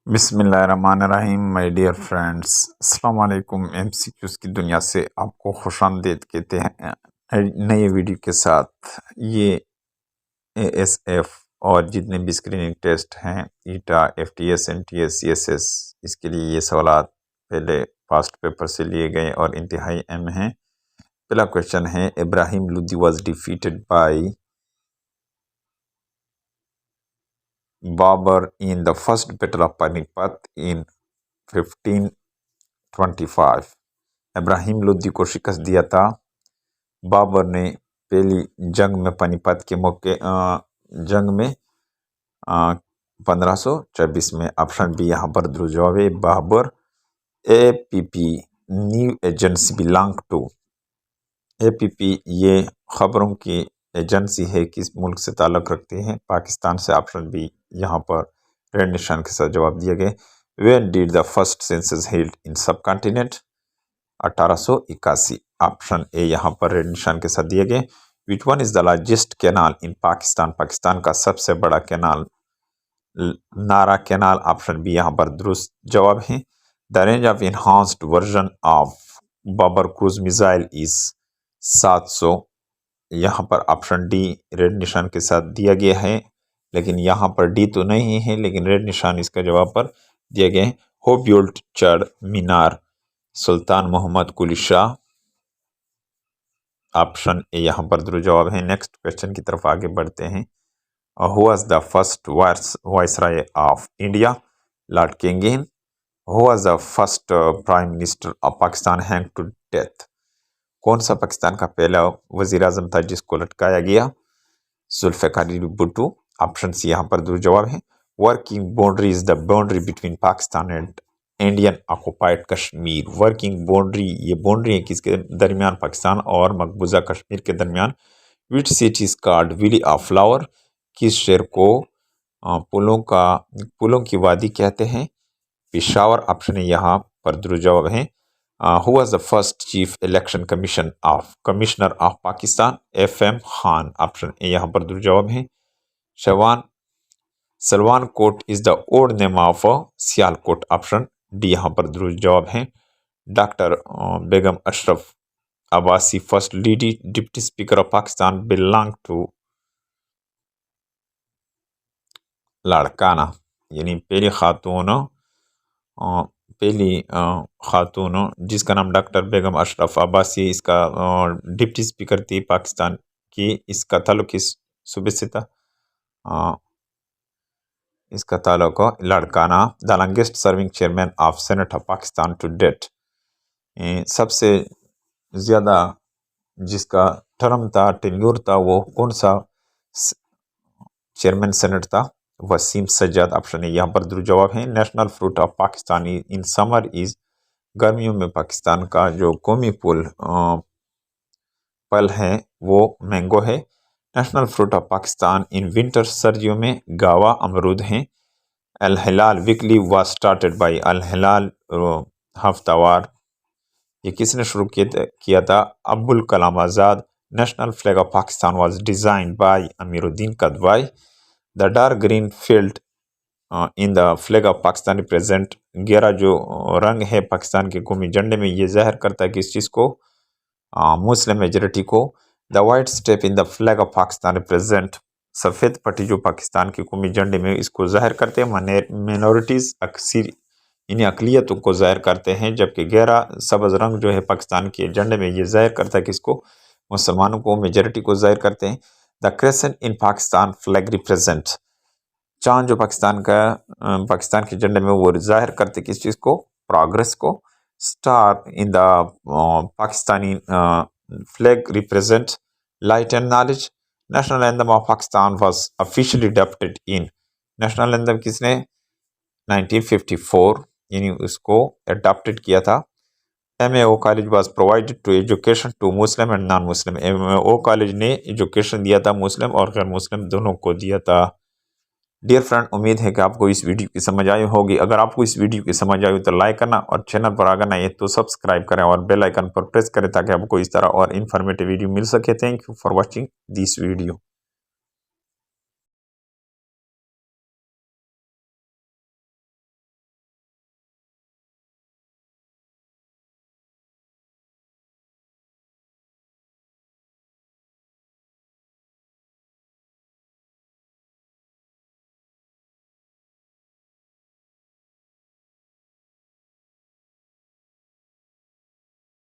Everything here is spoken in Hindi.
बिस्मिल्लाहिर्रहमानिर्रहीम माय डियर फ्रेंड्स, अस्सलाम वालेकुम। एमसीक्यूज़ की दुनिया से आपको खुशामदीद कहते हैं नए वीडियो के साथ। ये एएसएफ और जितने भी स्क्रीनिंग टेस्ट हैं, ईटा, एफटीएस, एनटीएस, सीएसएस, इसके लिए ये सवालात पहले पास्ट पेपर से लिए गए और इंतहाई अहम हैं। पहला क्वेश्चन है, Ibrahim Lodi was defeated by Babur in the first battle of Panipat in 1525। Ibrahim Lodi को शिकस्त दिया था बाबर ने पहली जंग में, पानीपत के मौके जंग में 1524 में। ऑप्शन बी यहाँ पर दुरुस्त जवाब है। Babur APP new agency belong to. APP ये खबरों की एजेंसी है, किस मुल्क से ताल्लुक़ रखती हैं? पाकिस्तान से। ऑप्शन बी यहाँ पर रेड निशान के साथ जवाब दिए गए। When did the first census held in सब कॉन्टिनेंट? 1881। ऑप्शन ए यहाँ पर रेड निशान के साथ दिए गए। Which one is the largest canal in Pakistan? Pakistan का सबसे बड़ा कैनाल नारा कैनाल। ऑप्शन बी यहाँ पर दुरुस्त जवाब है। The range of enhanced version of Babur cruise missile is 700। यहाँ पर ऑप्शन डी रेड निशान के साथ दिया गया है, लेकिन यहाँ पर डी तो नहीं है, लेकिन रेड निशान इसका जवाब पर दिए गए। हो बिल्ट चढ़ मीनार? सुल्तान मोहम्मद कुली शाह। ऑप्शन ए यहाँ पर दुरुस्त जवाब है। नेक्स्ट क्वेश्चन की तरफ आगे बढ़ते हैं। Who was the first viceroy of India? Lord Canning. Who was the first prime minister of Pakistan hang to death? कौन सा पाकिस्तान का पहला वजीर आजम था जिसको लटकाया गया? जुल्फ़िकार अली भुट्टो। ऑप्शन सी यहाँ पर दुरुस्त जवाब है। Working boundary is the boundary between Pakistan and Indian occupied Kashmir. Working boundary ये बाउंड्री है किसके दरमियान? पाकिस्तान और मकबूजा कश्मीर के दरमियान। Which city is called valley of flower? किस शहर को पुलों की वादी कहते हैं? पेशावर। ऑप्शन है यहाँ पर दुरुस्त जवाब है। Who was the first chief election commissioner of Pakistan? FM Khan. Option A यहाँ पर दुरुस्त जवाब है। Salwan Kot is the old name of Sialkot. Option D यहाँ पर दुरुस्त जवाब है। Doctor Begum Ashraf Abbasi first lady deputy speaker of Pakistan belong to Larkana, यानी पहली खातून जिसका नाम डॉक्टर बेगम अशरफ अब्बासी, इसका डिप्टी स्पीकर थी पाकिस्तान की। इसका ताल्लुक किस सूबे से था? इसका ताल्लुक Larkana. The longest serving chairman of senate of Pakistan to date. सबसे ज़्यादा जिसका टर्म था, टेन्योर था, वो कौन सा चेयरमैन सेनेट था? वसीम सज्जाद। ऑप्शन है यहाँ पर दुरुस्त जवाब है। National fruit of Pakistan in summer is? गर्मियों में पाकिस्तान का जो कौमी फल है वो मैंगो है। National fruit of Pakistan in winter? सर्दियों में गावा अमरूद हैं। Al Hilal weekly was started by? Al Hilal हफ्तावार ये किसने शुरू किया था? Abdul Kalam Azad. National flag of Pakistan was designed by Amiruddin Kidwai. The dark green field in the flag of Pakistan represent? 11 जो रंग है पाकिस्तान के कौमी झंडे में, ये जाहिर करता है किस चीज़ को? मुस्लिम मेजॉरिटी को। The white step in the flag of Pakistan represent? सफ़ेद पट्टी जो पाकिस्तान के कौमी झंडे में, इसको जाहिर करते हैं माइनॉरिटीज़, अक्सर इन्हीं अकलियतों को जाहिर करते हैं। जबकि 11 सब्ज़ रंग जो है पाकिस्तान के झंडे में, ये जाहिर करता है किसको? मुसलमानों को, मेजॉरिटी को जाहिर करते हैं। The crescent in Pakistan flag represent? चांद जो पाकिस्तान के झंडे में, वो जाहिर करते किस चीज़ को? प्रोग्रेस को। Star in the Pakistani flag represent? Light and knowledge. National anthem of Pakistan was officially adopted in? National anthem किसने 1954 यानी उसको अडॉप्टेड किया था। MAO college was provided to education to Muslim and non Muslim? MAO college ने एजुकेशन दिया था मुस्लिम और गैर मुस्लिम दोनों को दिया था। डियर फ्रेंड, उम्मीद है कि आपको इस वीडियो की समझ आई होगी। अगर आपको इस वीडियो की समझ आई तो लाइक करना और चैनल पर अगर नए तो सब्सक्राइब करें और बेल आइकन पर प्रेस करें ताकि आपको इस तरह और इन्फॉर्मेटिव वीडियो मिल सके। Thank you for watching this video.